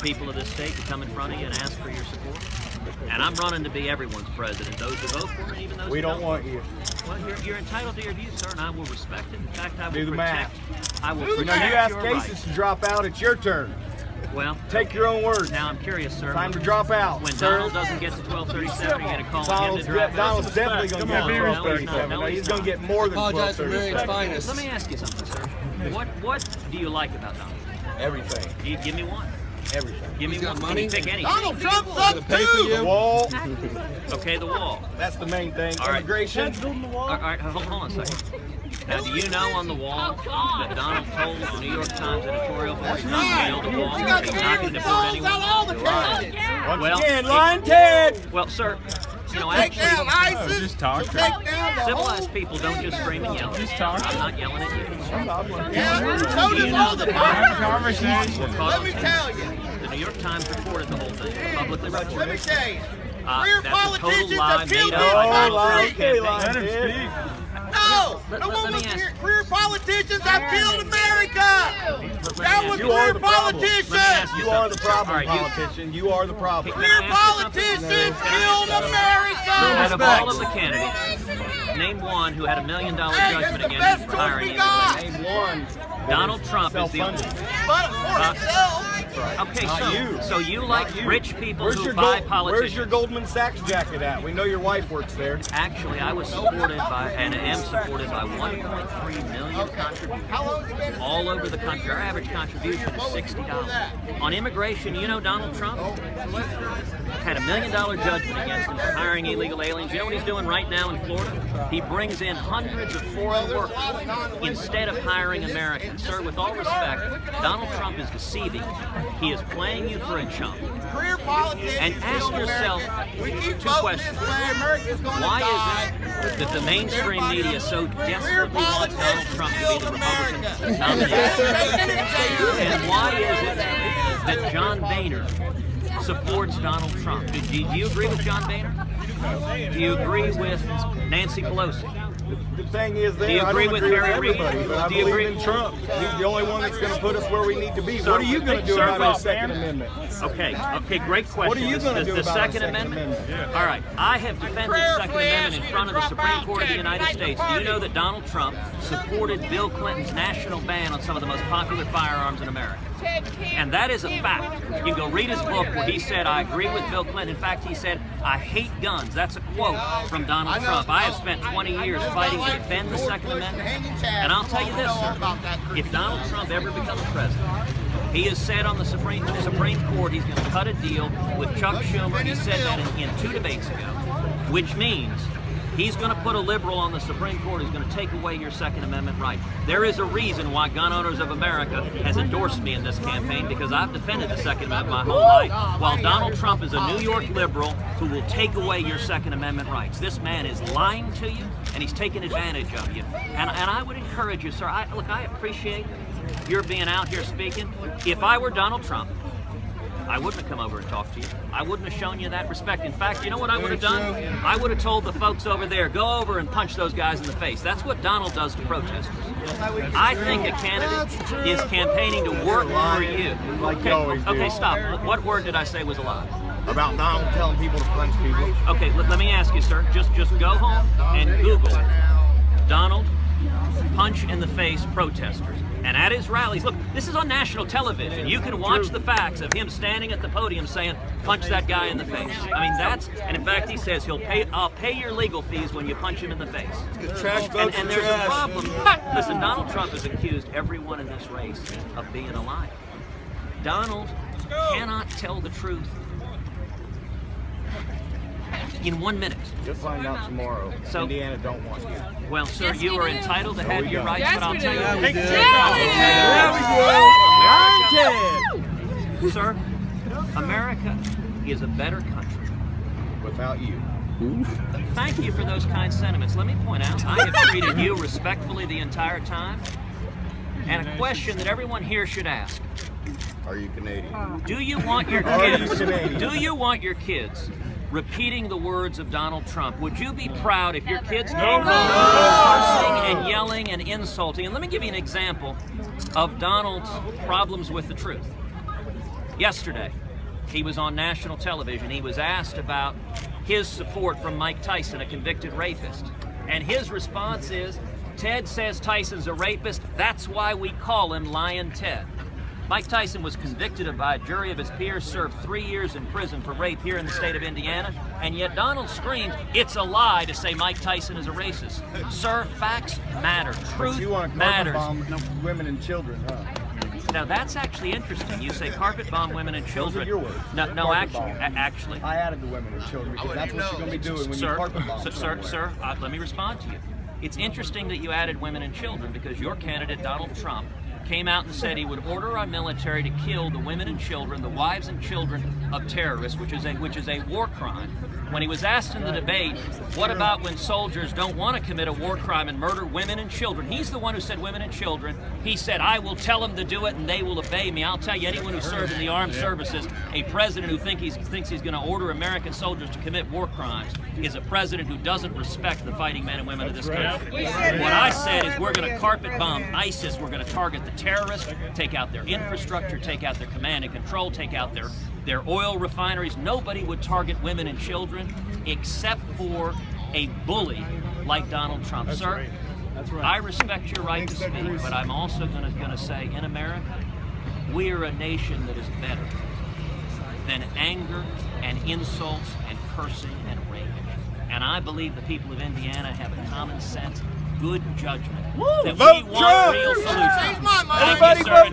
people of this state to come in front of you and ask for your support. And I'm running to be everyone's president, those who vote for me, even those who don't. We don't want you. Well, you're entitled to your views, sir, and I will respect it. In fact, I will Do the protect. I will protect you ask your cases rights. to drop out. It's your turn. Well, take your own words. Now I'm curious, sir. Time to drop out. When Donald doesn't get to 1237, you're going to call him to drop out. Donald's definitely going to get 1237. No, he's going to get more than 1237. Let me ask you something, sir. What do you like about Donald? Everything. Give me one. Everything. Give me one. Can you pick anything? Donald Trump's up too! The wall. Okay, the wall. That's the main thing. All right. Immigration. All right, hold on a second. Now, do you know on the wall that Donald told the New York Times editorial board he's not going to build a wall, he's not going to deport anyone? Once again, lying Ted! Well, sir, you know, Take down actually, ISIS. Just talk. Take down the civilized people don't just scream and yell. Just talk. I'm not yelling at you. Yeah, so does all the Have a conversation. Let me tell you. The New York Times reported the whole thing, publicly Let me reported. tell you. Career That's a total politicians lie have killed made this up by Donald country. Trump Let campaign. him speak. No, Let no me one was ask- here. Career politicians have killed America. That was You career are the problem. politicians. You are the problem, All right, you- politician. You are the problem. Career politicians killed America. Out of all of the candidates, name one who had $1 million judgment against him for hiring we you. got. Name one. Donald Trump is the only. Self-funded. But for himself. Okay, Not you. so you like rich people Where's who your, buy politicians. where's your Goldman Sachs jacket at? We know your wife works there. Actually, I was supported by, and am supported by 1.3 million contributions all over the country. Our average contribution is $60. On immigration, you know Donald Trump had $1 million judgment against him for hiring illegal aliens. You know what he's doing right now in Florida? He brings in hundreds of foreign workers instead of hiring Americans. Sir, with all respect, Donald Trump is deceiving. He is playing you for a chump. Career politicians And ask killed yourself America. We keep two voting questions. this way, America's going to Why die. is it that the mainstream media so Career desperately wants Donald politicians Trump to be killed the America. Republican nominee? And why is it that John Boehner supports Donald Trump? Do you agree with John Boehner? Do you agree with Nancy Pelosi? The thing is, Do you I agree don't with agree Harry Reid? everybody, but I Do you believe agree? in Trump. He's the only one that's going to put us where we need to be. Sir, What are you going to do serve about our up, Second man. Amendment? Okay, great question. What are you going to do the about our Second Amendment? Yeah. All right, I have defended the Second Amendment in front of the Supreme Court of the United States. Do you know that Donald Trump supported Bill Clinton's national ban on some of the most popular firearms in America? And that is a fact. You can go read his book where he said, I agree with Bill Clinton. In fact, he said, I hate guns. That's a quote from Donald Trump. I have spent 20 years fighting to defend the Second Amendment. And I'll tell you this, sir. If Donald Trump ever becomes president, he has said on the Supreme Court he's going to cut a deal with Chuck Schumer. He said that in 2 debates ago, which means he's going to put a liberal on the Supreme Court who's going to take away your Second Amendment right. There is a reason why Gun Owners of America has endorsed me in this campaign, because I've defended the Second Amendment my whole life, while Donald Trump is a New York liberal who will take away your Second Amendment rights. This man is lying to you, and he's taking advantage of you. And I would encourage you, sir, look, I appreciate your being out here speaking. If I were Donald Trump, I wouldn't have come over and talked to you. I wouldn't have shown you that respect. In fact, you know what I would have done? I would have told the folks over there, go over and punch those guys in the face. That's what Donald does to protesters. I think a candidate is campaigning to work for you. Like you always do. Okay, stop. What word did I say was a lie? About Donald telling people to punch people. Okay, let me ask you, sir. Just go home and Google Donald punch in the face protesters. And at his rallies, look, this is on national television. You can watch the facts of him standing at the podium saying, punch that guy in the face. I mean, and in fact, he says I'll pay your legal fees when you punch him in the face. And there's a problem. Listen, Donald Trump has accused everyone in this race of being a liar. Donald cannot tell the truth in 1 minute. You'll find out tomorrow. So- Indiana don't want you. Well, sir, you are entitled to have we your don't. rights, but I'll tell you this. Sir, America is a better country Without you. Thank you for those kind sentiments. Let me point out, I have treated you respectfully the entire time. And a question that everyone here should ask. Are you Canadian? Do you want your Are you kids, Canadian? do you want your kids repeating the words of Donald Trump? Would you be proud if your kids came home cursing and yelling and insulting? And let me give you an example of Donald's problems with the truth. Yesterday, he was on national television. He was asked about his support from Mike Tyson, a convicted rapist. And his response is, Ted says Tyson's a rapist, that's why we call him Lion Ted. Mike Tyson was convicted by a jury of his peers, served 3 years in prison for rape here in the state of Indiana, and yet Donald screams, it's a lie to say Mike Tyson is a racist. Sir, facts matter. Truth matters. Bomb women and children, huh? Now that's actually interesting. You say carpet bomb women and children. Those are your words. No, actually. I added the women and children because that's what she's going to be doing when you carpet bomb. Sir, let me respond to you. It's interesting that you added women and children because your candidate, Donald Trump, came out and said he would order our military to kill the women and children, the wives and children of terrorists, which is a war crime. When he was asked in the debate, what about when soldiers don't want to commit a war crime and murder women and children? He's the one who said women and children. He said, I will tell them to do it and they will obey me. I'll tell you, anyone who served in the armed services, a president who thinks he's going to order American soldiers to commit war crimes is a president who doesn't respect the fighting men and women of this country. What I said is we're going to carpet bomb ISIS. We're going to target the terrorists, take out their infrastructure, take out their command and control, take out their oil refineries. Nobody would target women and children except for a bully like Donald Trump. That's Sir, right. That's right. I respect your right to speak, but I'm also going to say in America, we are a nation that is better than anger and insults and cursing and rape. And I believe the people of Indiana have a common sense, good judgment, that we want real solutions. Change my mind. Thank you, sir.